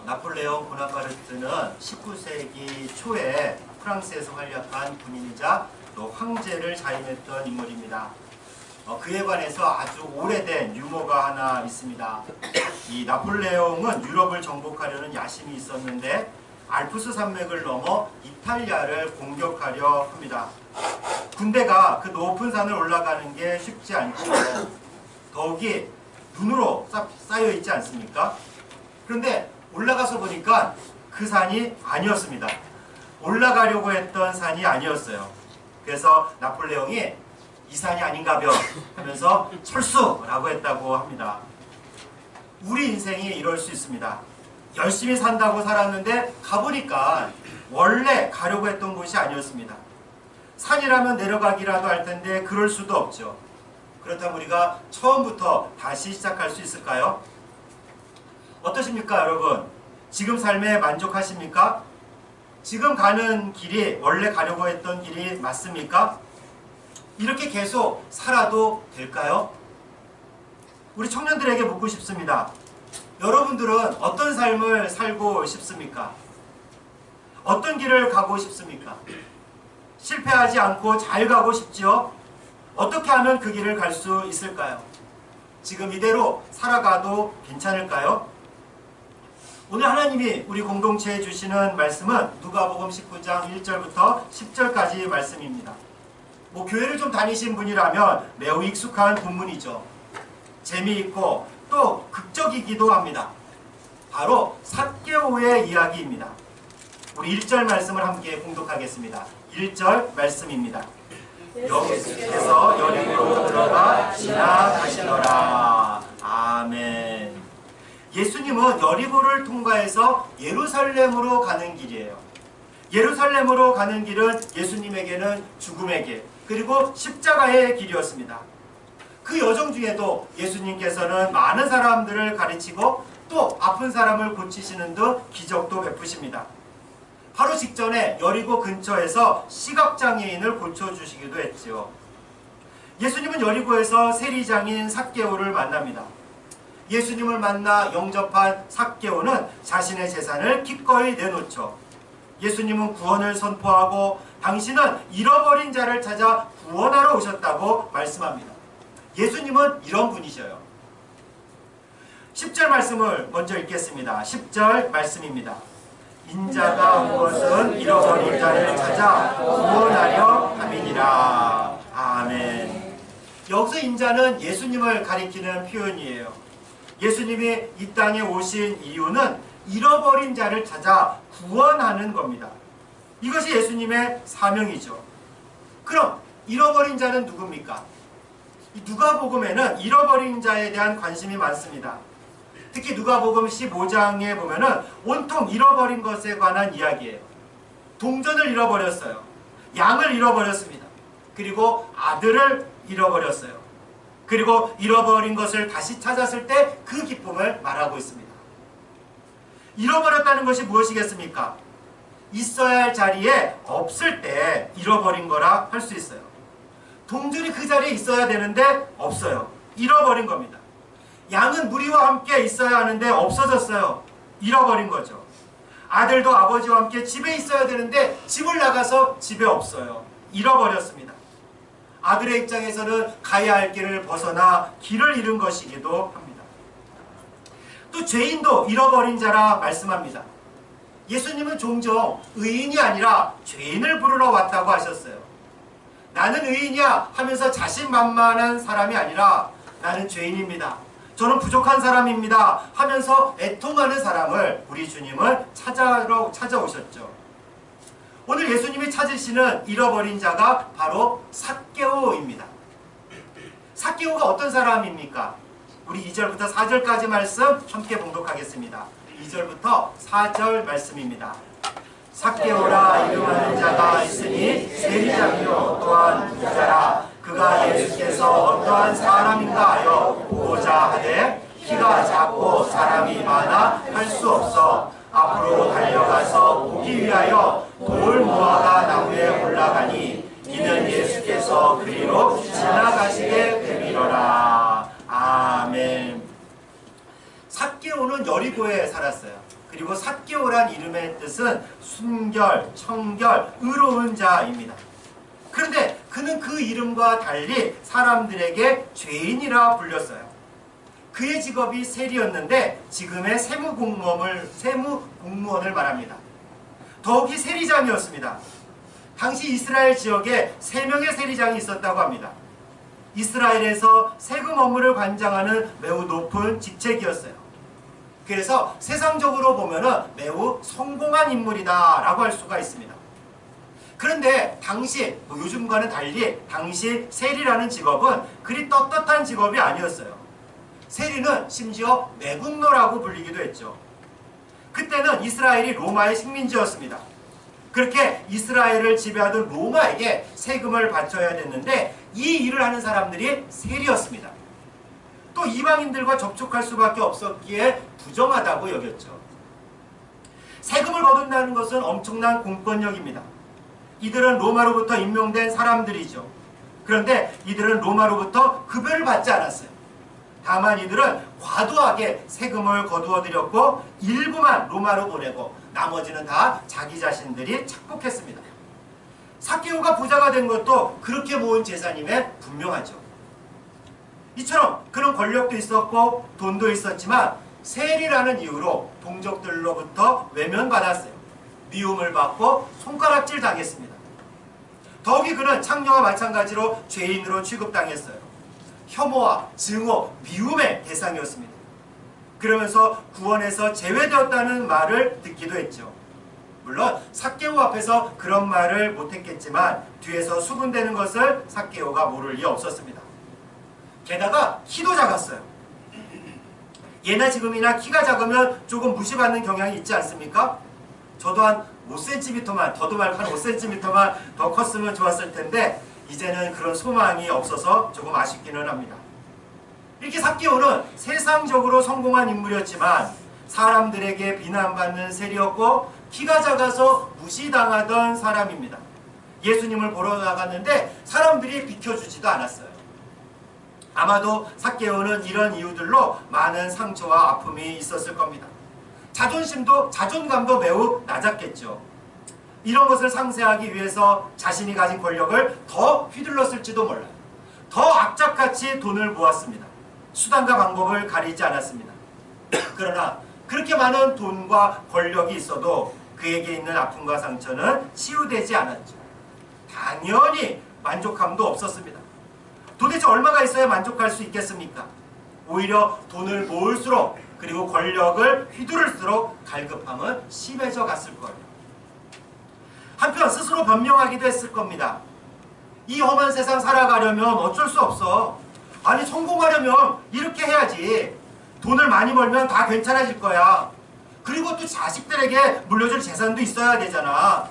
나폴레옹 보나파르트는 19세기 초에 프랑스에서 활약한 군인이자 또 황제를 자임했던 인물입니다. 그에 관해서 아주 오래된 유머가 하나 있습니다. 이 나폴레옹은 유럽을 정복하려는 야심이 있었는데 알프스 산맥을 넘어 이탈리아를 공격하려 합니다. 군대가 그 높은 산을 올라가는 게 쉽지 않죠. 더욱이 눈으로 쌓여 있지 않습니까? 그런데 올라가서 보니까 그 산이 아니었습니다. 올라가려고 했던 산이 아니었어요. 그래서 나폴레옹이 이 산이 아닌가벼 하면서 철수라고 했다고 합니다. 우리 인생이 이럴 수 있습니다. 열심히 산다고 살았는데 가보니까 원래 가려고 했던 곳이 아니었습니다. 산이라면 내려가기라도 할 텐데 그럴 수도 없죠. 그렇다면 우리가 처음부터 다시 시작할 수 있을까요? 어떠십니까, 여러분? 지금 삶에 만족하십니까? 지금 가는 길이 원래 가려고 했던 길이 맞습니까? 이렇게 계속 살아도 될까요? 우리 청년들에게 묻고 싶습니다. 여러분들은 어떤 삶을 살고 싶습니까? 어떤 길을 가고 싶습니까? 실패하지 않고 잘 가고 싶지요? 어떻게 하면 그 길을 갈 수 있을까요? 지금 이대로 살아가도 괜찮을까요? 오늘 하나님이 우리 공동체에 주시는 말씀은 누가복음 19장 1절부터 10절까지 말씀입니다. 교회를 좀 다니신 분이라면 매우 익숙한 본문이죠. 재미있고 또 극적이기도 합니다. 바로 삭개오의 이야기입니다. 우리 1절 말씀을 함께 공독하겠습니다. 1절 말씀입니다. 예수께서 여리고로 들어가 지나가시더라. 아멘. 예수님은 여리고를 통과해서 예루살렘으로 가는 길이에요. 예루살렘으로 가는 길은 예수님에게는 죽음의 길, 그리고 십자가의 길이었습니다. 그 여정 중에도 예수님께서는 많은 사람들을 가르치고 또 아픈 사람을 고치시는 등 기적도 베푸십니다. 바로 직전에 여리고 근처에서 시각장애인을 고쳐주시기도 했지요. 예수님은 여리고에서 세리장인 삭개오를 만납니다. 예수님을 만나 영접한 삭개오는 자신의 재산을 기꺼이 내놓죠. 예수님은 구원을 선포하고 당신은 잃어버린 자를 찾아 구원하러 오셨다고 말씀합니다. 예수님은 이런 분이셔요. 10절 말씀을 먼저 읽겠습니다. 10절 말씀입니다. 인자가 온 것은 잃어버린 자를 찾아 구원하려 함이니라. 아멘. 여기서 인자는 예수님을 가리키는 표현이에요. 예수님이 이 땅에 오신 이유는 잃어버린 자를 찾아 구원하는 겁니다. 이것이 예수님의 사명이죠. 그럼 잃어버린 자는 누굽니까? 누가복음에는 잃어버린 자에 대한 관심이 많습니다. 특히 누가복음 15장에 보면은 온통 잃어버린 것에 관한 이야기예요. 동전을 잃어버렸어요. 양을 잃어버렸습니다. 그리고 아들을 잃어버렸어요. 그리고 잃어버린 것을 다시 찾았을 때 그 기쁨을 말하고 있습니다. 잃어버렸다는 것이 무엇이겠습니까? 있어야 할 자리에 없을 때 잃어버린 거라 할 수 있어요. 동전이 그 자리에 있어야 되는데 없어요. 잃어버린 겁니다. 양은 무리와 함께 있어야 하는데 없어졌어요. 잃어버린 거죠. 아들도 아버지와 함께 집에 있어야 되는데 집을 나가서 집에 없어요. 잃어버렸습니다. 아들의 입장에서는 가야 할 길을 벗어나 길을 잃은 것이기도 합니다. 또 죄인도 잃어버린 자라 말씀합니다. 예수님은 종종 의인이 아니라 죄인을 부르러 왔다고 하셨어요. 나는 의인이야 하면서 자신만만한 사람이 아니라 나는 죄인입니다. 저는 부족한 사람입니다 하면서 애통하는 사람을 우리 주님은 찾아오셨죠. 오늘 예수님이 찾으시는 잃어버린 자가 바로 삭개오입니다. 삭개오가 어떤 사람입니까? 우리 2절부터 4절까지 말씀 함께 봉독하겠습니다. 2절부터 4절 말씀입니다. 삭개오라 이름하는 자가 있으니 세리장이요 또한 부자라. 그가 예수께서 어떠한 사람인가 하여 보고자 하되 키가 작고 사람이 많아 할 수 없어 앞으로 달려가서 보기 위하여 돌 모아가 나무에 올라가니 이는 예수께서 그리로 지나가시게 됨이로라. 아멘. 삭개오는 여리고에 살았어요. 그리고 뜻은 순결, 청결, 의로운 자입니다. 그런데 그는 그 이름과 달리 사람들에게 죄인이라 불렸어요. 그의 직업이 세리였는데 지금의 세무공무원을 말합니다. 더욱이 세리장이었습니다. 당시 이스라엘 지역에 3명의 세리장이 있었다고 합니다. 이스라엘에서 세금 업무를 관장하는 매우 높은 직책이었어요. 그래서 세상적으로 보면은 매우 성공한 인물이다 라고 할 수가 있습니다. 그런데 당시 요즘과는 달리 당시 세리라는 직업은 그리 떳떳한 직업이 아니었어요. 세리는 심지어 매국노라고 불리기도 했죠. 그때는 이스라엘이 로마의 식민지였습니다. 그렇게 이스라엘을 지배하던 로마에게 세금을 바쳐야 됐는데 이 일을 하는 사람들이 세리였습니다. 또 이방인들과 접촉할 수밖에 없었기에 부정하다고 여겼죠. 세금을 거둔다는 것은 엄청난 공권력입니다. 이들은 로마로부터 임명된 사람들이죠. 그런데 이들은 로마로부터 급여를 받지 않았어요. 다만 이들은 과도하게 세금을 거두어들였고 일부만 로마로 보내고 나머지는 다 자기 자신들이 착복했습니다. 삭개오가 부자가 된 것도 그렇게 모은 재산임에 분명하죠. 이처럼 그런 권력도 있었고 돈도 있었지만 세리라는 이유로 동족들로부터 외면받았어요. 미움을 받고 손가락질 당했습니다. 더욱이 그는 창녀와 마찬가지로 죄인으로 취급당했어요. 혐오와 증오, 미움의 대상이었습니다. 그러면서 구원에서 제외되었다는 말을 듣기도 했죠. 물론 삭개오 앞에서 그런 말을 못했겠지만 뒤에서 수군대는 것을 삭개오가 모를 리 없었습니다. 게다가 키도 작았어요. 예나 지금이나 키가 작으면 조금 무시받는 경향이 있지 않습니까? 저도 한 5cm만, 더도 말고 한 5cm만 더 컸으면 좋았을 텐데 이제는 그런 소망이 없어서 조금 아쉽기는 합니다. 이렇게 삭개오는 세상적으로 성공한 인물이었지만 사람들에게 비난받는 세리였고 키가 작아서 무시당하던 사람입니다. 예수님을 보러 나갔는데 사람들이 비켜주지도 않았어요. 아마도 삭개오는 이런 이유들로 많은 상처와 아픔이 있었을 겁니다. 자존감도 매우 낮았겠죠. 이런 것을 상쇄하기 위해서 자신이 가진 권력을 더 휘둘렀을지도 몰라요. 더 악착같이 돈을 모았습니다. 수단과 방법을 가리지 않았습니다. 그러나 그렇게 많은 돈과 권력이 있어도 그에게 있는 아픔과 상처는 치유되지 않았죠. 당연히 만족감도 없었습니다. 도대체 얼마가 있어야 만족할 수 있겠습니까? 오히려 돈을 모을수록 그리고 권력을 휘두를수록 갈급함은 심해져 갔을 거예요. 한편 스스로 변명하기도 했을 겁니다. 이 험한 세상 살아가려면 어쩔 수 없어. 아니 성공하려면 이렇게 해야지. 돈을 많이 벌면 다 괜찮아질 거야. 그리고 또 자식들에게 물려줄 재산도 있어야 되잖아.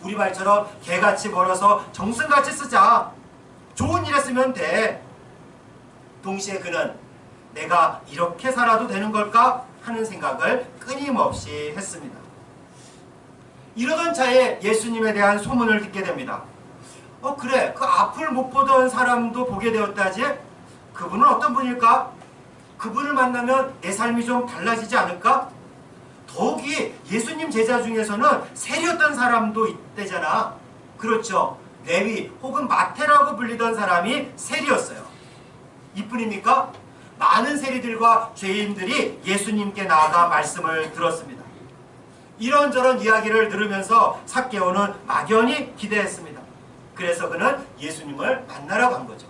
우리 말처럼 개같이 벌어서 정승같이 쓰자. 좋은 일에 쓰면 돼. 동시에 그는 내가 이렇게 살아도 되는 걸까 하는 생각을 끊임없이 했습니다. 이러던 차에 예수님에 대한 소문을 듣게 됩니다. 그래, 그 앞을 못 보던 사람도 보게 되었다지? 그분은 어떤 분일까? 그분을 만나면 내 삶이 좀 달라지지 않을까? 더욱이 예수님 제자 중에서는 세리였던 사람도 있대잖아. 그렇죠. 레위 혹은 마태라고 불리던 사람이 세리였어요. 이뿐입니까? 많은 세리들과 죄인들이 예수님께 나아가 말씀을 들었습니다. 이런저런 이야기를 들으면서 삭개오는 막연히 기대했습니다. 그래서 그는 예수님을 만나러 간 거죠.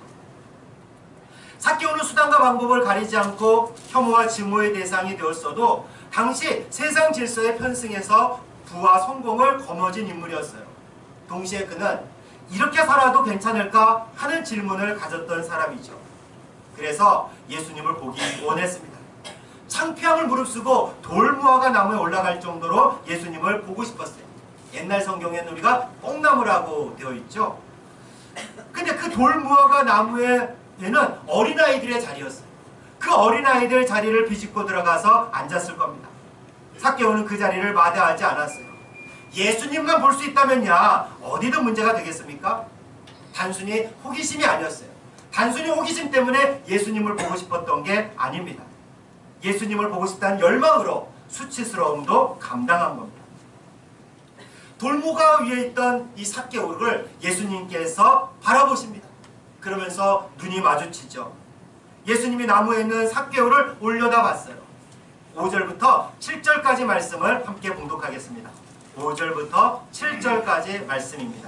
삭개오는 수단과 방법을 가리지 않고 혐오와 증오의 대상이 되었어도 당시 세상 질서에 편승해서 부와 성공을 거머쥔 인물이었어요. 동시에 그는 이렇게 살아도 괜찮을까 하는 질문을 가졌던 사람이죠. 그래서 예수님을 보기 원했습니다. 창피함을 무릅쓰고 돌무화과 나무에 올라갈 정도로 예수님을 보고 싶었어요. 옛날 성경에는 우리가 뽕나무라고 되어 있죠. 근데 그 돌무화과 나무에는 어린아이들의 자리였어요. 그 어린아이들 자리를 비집고 들어가서 앉았을 겁니다. 삭개오는 그 자리를 마다하지 않았어요. 예수님만 볼 수 있다면야 어디든 문제가 되겠습니까? 단순히 호기심이 아니었어요. 단순히 호기심 때문에 예수님을 보고 싶었던 게 아닙니다. 예수님을 보고 싶다는 열망으로 수치스러움도 감당한 겁니다. 돌무가 위에 있던 이 삭개오를 예수님께서 바라보십니다. 그러면서 눈이 마주치죠. 예수님이 나무에 있는 삭개오를 올려다봤어요. 5절부터 7절까지 말씀을 함께 봉독하겠습니다. 5절부터 7절까지 말씀입니다.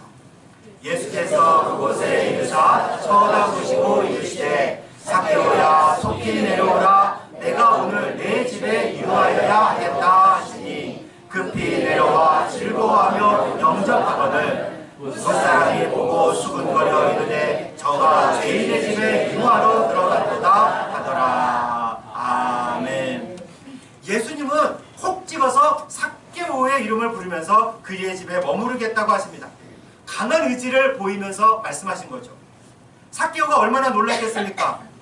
예수께서 그곳에 이르사 쳐다보시고 이르시되 삭개오야 속히 내려오라. 내가 오늘 내 집에 유하여야 하겠다 하시니 급히 내려와 즐거워하며 영접하거늘 무사람이 보고 수군거려 이르되 저가 죄인의 집에 유하러 들어갔도다 하더라. 아멘. 예수님은 콕 집어서 삭개오의 이름을 부르면서 그의 집에 머무르겠다고 하십니다. 강한 의지를 보이면서 말씀하신 거죠. 삭개오가 얼마나 놀랐겠습니까?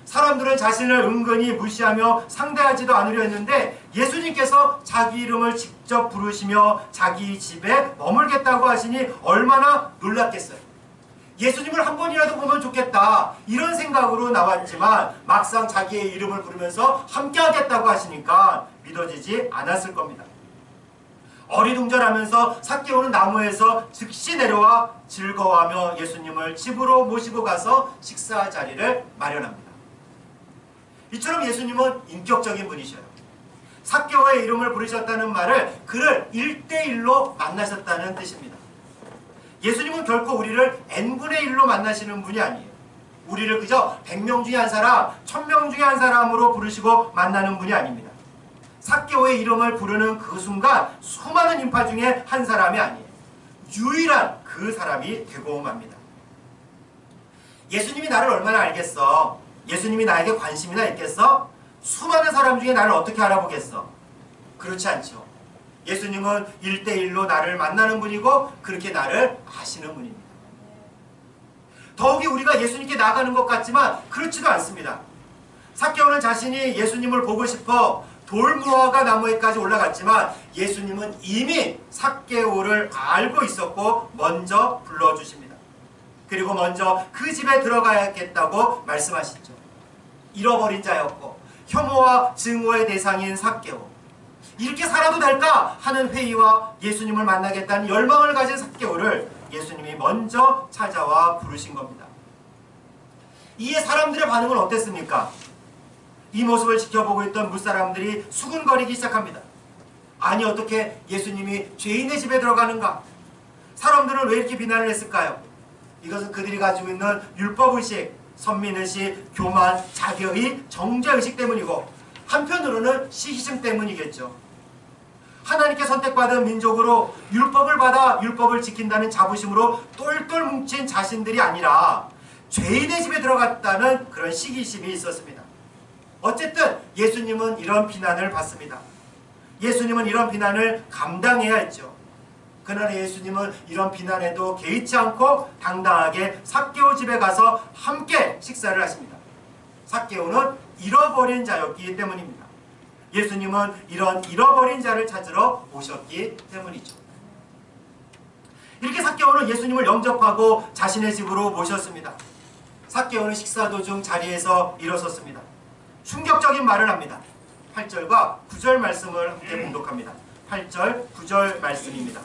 사람들은 자신을 은근히 무시하며 상대하지도 않으려 했는데 예수님께서 자기 이름을 직접 부르시며 자기 집에 머물겠다고 하시니 얼마나 놀랐겠어요. 예수님을 한 번이라도 보면 좋겠다 이런 생각으로 나왔지만 막상 자기의 이름을 부르면서 함께 하겠다고 하시니까 믿어지지 않았을 겁니다. 어리둥절하면서 삭개오는 나무에서 즉시 내려와 즐거워하며 예수님을 집으로 모시고 가서 식사 자리를 마련합니다. 이처럼 예수님은 인격적인 분이셔요. 삭개오의 이름을 부르셨다는 말을 그를 1대1로 만나셨다는 뜻입니다. 예수님은 결코 우리를 n분의 1로 만나시는 분이 아니에요. 우리를 그저 100명 중에 한 사람, 1000명 중에 한 사람으로 부르시고 만나는 분이 아닙니다. 삭개오의 이름을 부르는 그 순간 수많은 인파 중에 한 사람이 아니에요. 유일한 그 사람이 되고 맙니다. 예수님이 나를 얼마나 알겠어? 예수님이 나에게 관심이나 있겠어? 수많은 사람 중에 나를 어떻게 알아보겠어? 그렇지 않죠. 예수님은 1대1로 나를 만나는 분이고 그렇게 나를 아시는 분입니다. 더욱이 우리가 예수님께 나가는 것 같지만 그렇지도 않습니다. 삭개오는 자신이 예수님을 보고 싶어 돌무화과 나무에까지 올라갔지만 예수님은 이미 삭개오를 알고 있었고 먼저 불러주십니다. 그리고 먼저 그 집에 들어가야겠다고 말씀하시죠. 잃어버린 자였고 혐오와 증오의 대상인 삭개오. 이렇게 살아도 될까 하는 회의와 예수님을 만나겠다는 열망을 가진 삭개오를 예수님이 먼저 찾아와 부르신 겁니다. 이에 사람들의 반응은 어땠습니까? 이 모습을 지켜보고 있던 무사람들이 수군거리기 시작합니다. 아니 어떻게 예수님이 죄인의 집에 들어가는가? 사람들은 왜 이렇게 비난을 했을까요? 이것은 그들이 가지고 있는 율법의식, 선민의식, 교만, 자기의 정죄의식 때문이고 한편으로는 시기심 때문이겠죠. 하나님께 선택받은 민족으로 율법을 받아 율법을 지킨다는 자부심으로 똘똘 뭉친 자신들이 아니라 죄인의 집에 들어갔다는 그런 시기심이 있었습니다. 어쨌든 예수님은 이런 비난을 받습니다. 예수님은 이런 비난을 감당해야 했죠. 그러나 예수님은 이런 비난에도 개의치 않고 당당하게 삭개오 집에 가서 함께 식사를 하십니다. 삭개오는 잃어버린 자였기 때문입니다. 예수님은 이런 잃어버린 자를 찾으러 오셨기 때문이죠. 이렇게 삭개오는 예수님을 영접하고 자신의 집으로 모셨습니다. 삭개오는 식사 도중 자리에서 일어섰습니다. 충격적인 말을 합니다. 8절과 9절 말씀을 함께 봉독합니다. 8절, 9절 말씀입니다.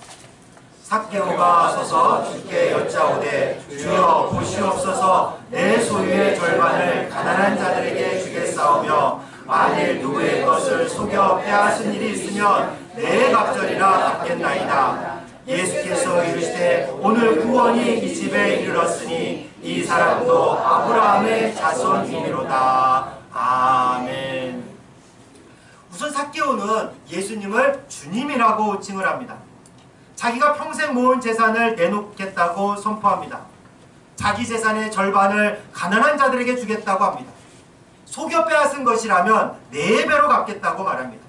삭개오가 서서 주께 여짜오되 주여 보시옵소서 내 소유의 절반을 가난한 자들에게 주겠사오며 만일 누구의 것을 속여 빼앗은 일이 있으면 내 갑절이나 갚겠나이다. 예수께서 이르시되 오늘 구원이 이 집에 이르렀으니 이 사람도 아브라함의 자손이니로다. 아멘. 우선 삭개오는 예수님을 주님이라고 칭을 합니다. 자기가 평생 모은 재산을 내놓겠다고 선포합니다. 자기 재산의 절반을 가난한 자들에게 주겠다고 합니다. 속여 빼앗은 것이라면 4배로 갚겠다고 말합니다.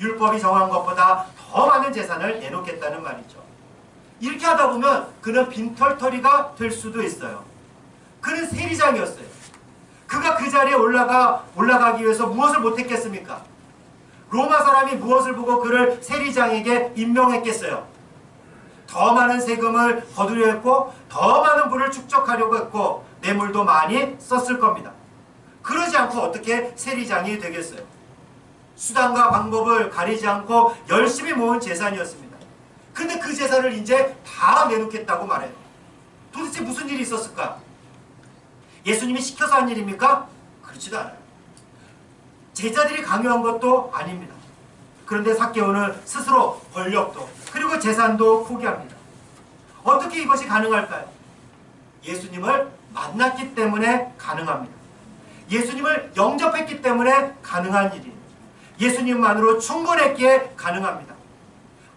율법이 정한 것보다 더 많은 재산을 내놓겠다는 말이죠. 이렇게 하다 보면 그는 빈털터리가 될 수도 있어요. 그는 세리장이었어요. 그가 그 자리에 올라가기 위해서 무엇을 못했겠습니까? 로마 사람이 무엇을 보고 그를 세리장에게 임명했겠어요? 더 많은 세금을 거두려 했고 더 많은 부를 축적하려고 했고 뇌물도 많이 썼을 겁니다. 그러지 않고 어떻게 세리장이 되겠어요? 수단과 방법을 가리지 않고 열심히 모은 재산이었습니다. 근데 그 재산을 이제 다 내놓겠다고 말해요. 도대체 무슨 일이 있었을까? 예수님이 시켜서 한 일입니까? 그렇지도 않아요. 제자들이 강요한 것도 아닙니다. 그런데 삭개오는 스스로 권력도 그리고 재산도 포기합니다. 어떻게 이것이 가능할까요? 예수님을 만났기 때문에 가능합니다. 예수님을 영접했기 때문에 가능한 일이에요. 예수님만으로 충분했기에 가능합니다.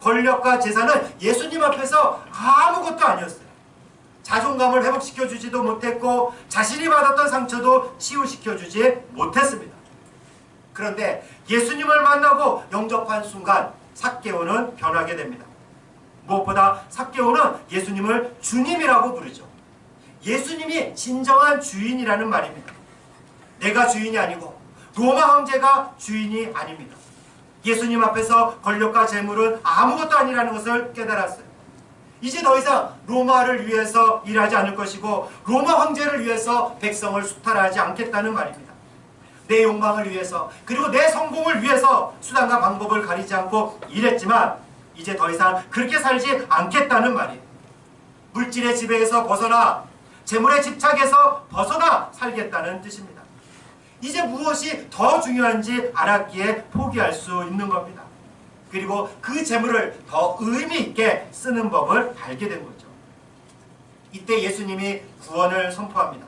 권력과 재산은 예수님 앞에서 아무것도 아니었어요. 자존감을 회복시켜주지도 못했고 자신이 받았던 상처도 치유시켜주지 못했습니다. 그런데 예수님을 만나고 영접한 순간 삭개오는 변하게 됩니다. 무엇보다 삭개오는 예수님을 주님이라고 부르죠. 예수님이 진정한 주인이라는 말입니다. 내가 주인이 아니고 로마 황제가 주인이 아닙니다. 예수님 앞에서 권력과 재물은 아무것도 아니라는 것을 깨달았어요. 이제 더 이상 로마를 위해서 일하지 않을 것이고 로마 황제를 위해서 백성을 수탈하지 않겠다는 말입니다. 내 욕망을 위해서 그리고 내 성공을 위해서 수단과 방법을 가리지 않고 일했지만 이제 더 이상 그렇게 살지 않겠다는 말이에요. 물질의 지배에서 벗어나 재물의 집착에서 벗어나 살겠다는 뜻입니다. 이제 무엇이 더 중요한지 알았기에 포기할 수 있는 겁니다. 그리고 그 재물을 더 의미 있게 쓰는 법을 알게 된 거죠. 이때 예수님이 구원을 선포합니다.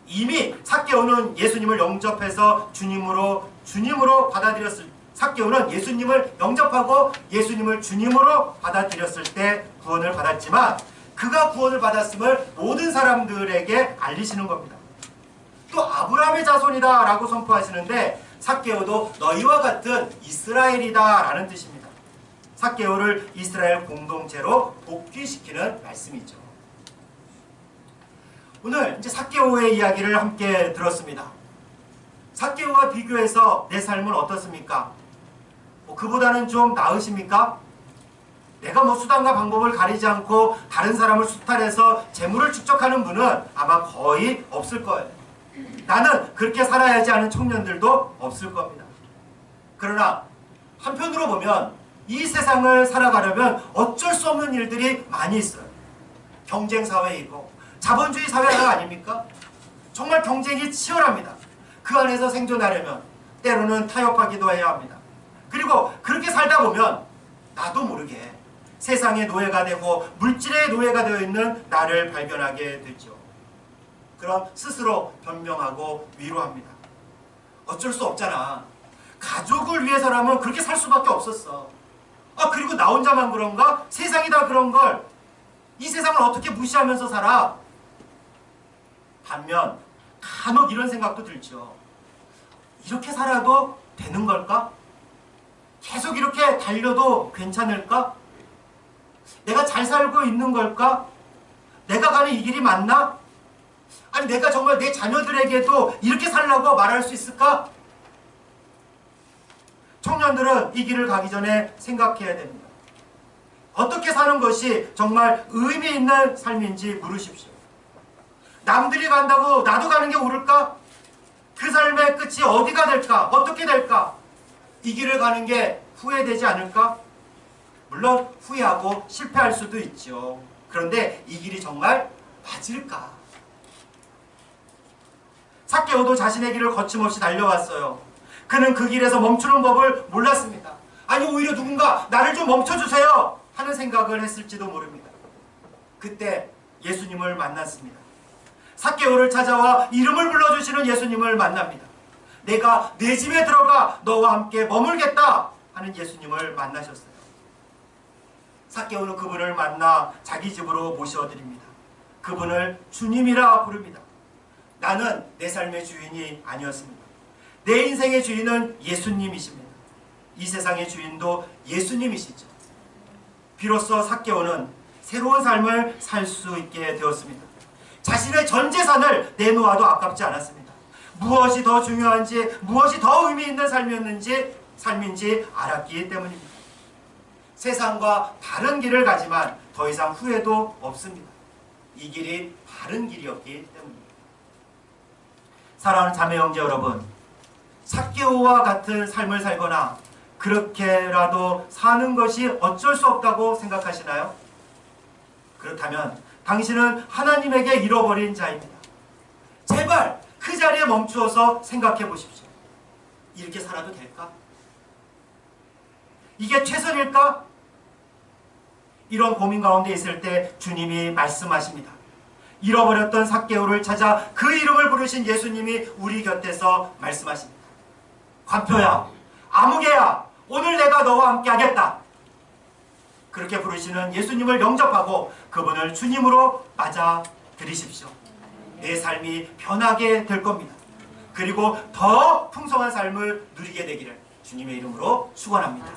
이미 삭개오는 예수님을 영접해서 주님으로 받아들였을 삭개오는 예수님을 영접하고 예수님을 주님으로 받아들였을 때 구원을 받았지만 그가 구원을 받았음을 모든 사람들에게 알리시는 겁니다. 또 아브라함의 자손이다 라고 선포하시는데 삭개오도 너희와 같은 이스라엘이다 라는 뜻입니다. 삭개오를 이스라엘 공동체로 복귀시키는 말씀이죠. 오늘 이제 삭개오의 이야기를 함께 들었습니다. 삭개오와 비교해서 내 삶은 어떻습니까? 그보다는 좀 나으십니까? 내가 수단과 방법을 가리지 않고 다른 사람을 수탈해서 재물을 축적하는 분은 아마 거의 없을 거예요. 나는 그렇게 살아야지 하는 청년들도 없을 겁니다. 그러나 한편으로 보면 이 세상을 살아가려면 어쩔 수 없는 일들이 많이 있어요. 경쟁사회이고 자본주의 사회가 아닙니까? 정말 경쟁이 치열합니다. 그 안에서 생존하려면 때로는 타협하기도 해야 합니다. 그리고 그렇게 살다 보면 나도 모르게 세상의 노예가 되고 물질의 노예가 되어 있는 나를 발견하게 되죠. 그럼 스스로 변명하고 위로합니다. 어쩔 수 없잖아. 가족을 위해서라면 그렇게 살 수밖에 없었어. 그리고 나 혼자만 그런가? 세상이 다 그런 걸. 이 세상을 어떻게 무시하면서 살아? 반면 간혹 이런 생각도 들죠. 이렇게 살아도 되는 걸까? 계속 이렇게 달려도 괜찮을까? 내가 잘 살고 있는 걸까? 내가 가는 이 길이 맞나? 아니 내가 정말 내 자녀들에게도 이렇게 살라고 말할 수 있을까? 청년들은 이 길을 가기 전에 생각해야 됩니다. 어떻게 사는 것이 정말 의미 있는 삶인지 물으십시오. 남들이 간다고 나도 가는 게 옳을까? 그 삶의 끝이 어디가 될까? 어떻게 될까? 이 길을 가는 게 후회되지 않을까? 물론 후회하고 실패할 수도 있죠. 그런데 이 길이 정말 맞을까? 삭개오도 자신의 길을 거침없이 달려왔어요. 그는 그 길에서 멈추는 법을 몰랐습니다. 아니 오히려 누군가 나를 좀 멈춰주세요 하는 생각을 했을지도 모릅니다. 그때 예수님을 만났습니다. 삭개오를 찾아와 이름을 불러주시는 예수님을 만납니다. 내가 내 집에 들어가 너와 함께 머물겠다 하는 예수님을 만나셨어요. 삭개오는 그분을 만나 자기 집으로 모셔드립니다. 그분을 주님이라 부릅니다. 나는 내 삶의 주인이 아니었습니다. 내 인생의 주인은 예수님이십니다. 이 세상의 주인도 예수님이시죠. 비로소 삭개오는 새로운 삶을 살 수 있게 되었습니다. 자신의 전 재산을 내놓아도 아깝지 않았습니다. 무엇이 더 중요한지, 무엇이 더 의미 있는 삶인지 알았기 때문입니다. 세상과 다른 길을 가지만 더 이상 후회도 없습니다. 이 길이 바른 길이었기 때문입니다. 사랑하는 자매 형제 여러분, 삭개오와 같은 삶을 살거나 그렇게라도 사는 것이 어쩔 수 없다고 생각하시나요? 그렇다면 당신은 하나님에게 잃어버린 자입니다. 제발 그 자리에 멈추어서 생각해 보십시오. 이렇게 살아도 될까? 이게 최선일까? 이런 고민 가운데 있을 때 주님이 말씀하십니다. 잃어버렸던 삭개오를 찾아 그 이름을 부르신 예수님이 우리 곁에서 말씀하십니다. 관표야, 아무개야, 오늘 내가 너와 함께 하겠다. 그렇게 부르시는 예수님을 영접하고 그분을 주님으로 맞아들이십시오. 내 삶이 변하게 될 겁니다. 그리고 더 풍성한 삶을 누리게 되기를 주님의 이름으로 축원합니다.